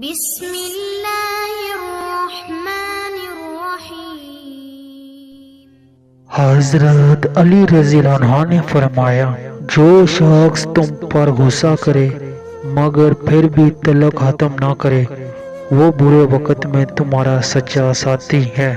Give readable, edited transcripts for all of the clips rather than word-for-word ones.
بسم اللہ الرحمن الرحیم۔ حضرت علی رضی اللہ عنہ نے فرمایا، جو شخص تم پر غصہ کرے مگر پھر بھی تعلق ختم نہ کرے، وہ برے وقت میں تمہارا سچا ساتھی ہے۔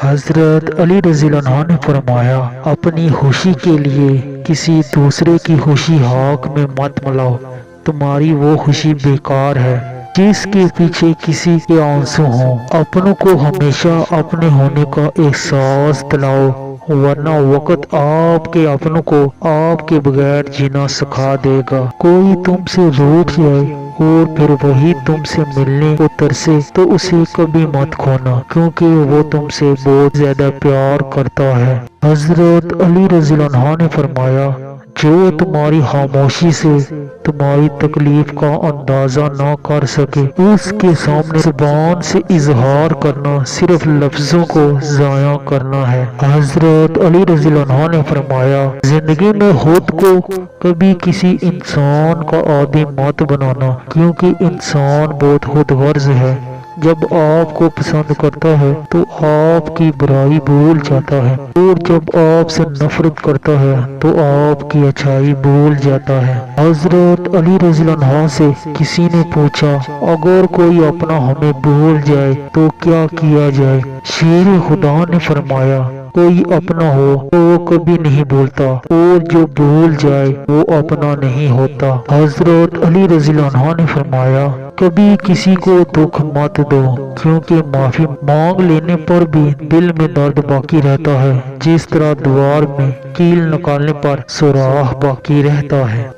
حضرت علی رضی اللہ عنہ نے فرمایا، اپنی خوشی کے لیے کسی دوسرے کی خوشی حق میں مت ملاؤ، تمہاری وہ خوشی بیکار ہے جس کے پیچھے کسی کے آنسو ہوں۔ اپنوں کو ہمیشہ اپنے ہونے کا احساس دلاؤ، ورنہ وقت آپ کے اپنوں کو آپ کے بغیر جینا سکھا دے گا۔ کوئی تم سے روٹھ جائے اور پھر وہی تم سے ملنے کو ترسے تو اسے کبھی مت کھونا، کیونکہ وہ تم سے بہت زیادہ پیار کرتا ہے۔ حضرت علی رضی اللہ عنہ نے فرمایا، جو تمہاری خاموشی سے تمہاری تکلیف کا اندازہ نہ کر سکے، اس کے سامنے زبان سے اظہار کرنا صرف لفظوں کو ضائع کرنا ہے۔ حضرت علی رضی اللہ عنہ نے فرمایا، زندگی میں خود کو کبھی کسی انسان کا عادی مت بنانا، کیونکہ انسان بہت خود غرض ہے۔ جب آپ کو پسند کرتا ہے تو آپ کی برائی بھول جاتا ہے، اور جب آپ سے نفرت کرتا ہے تو آپ کی اچھائی بھول جاتا ہے۔ حضرت علی رضی اللہ عنہ سے کسی نے پوچھا، اگر کوئی اپنا ہمیں بھول جائے تو کیا کیا جائے؟ شیر خدا نے فرمایا، کوئی اپنا ہو تو وہ کبھی نہیں بھولتا، اور جو بھول جائے وہ اپنا نہیں ہوتا۔ حضرت علی رضی اللہ عنہ نے فرمایا، کبھی کسی کو دکھ مت دو، کیونکہ معافی مانگ لینے پر بھی دل میں درد باقی رہتا ہے، جس طرح دیوار میں کیل نکالنے پر سوراخ باقی رہتا ہے۔